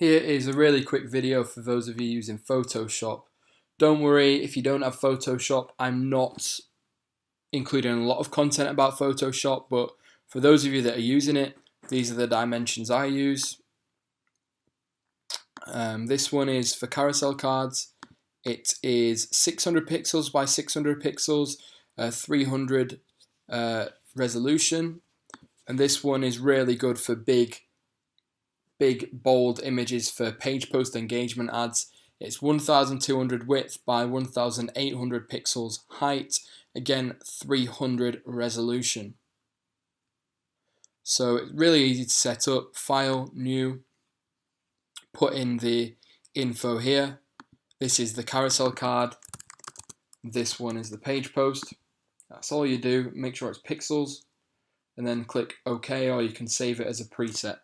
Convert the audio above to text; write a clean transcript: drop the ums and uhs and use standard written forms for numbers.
Here is a really quick video for those of you using Photoshop. Don't worry if you don't have Photoshop, I'm not including a lot of content about Photoshop, but for those of you that are using it, these are the dimensions I use. This one is for carousel cards. It is 600 pixels by 600 pixels, 300 resolution, and this one is really good for big bold images for page post engagement ads. It's 1200 width by 1800 pixels height, again 300 resolution. So it's really easy to set up. File, new, put in the info here. This is the carousel card, this one is the page post. That's all you do. Make sure it's pixels and then click OK, or you can save it as a preset.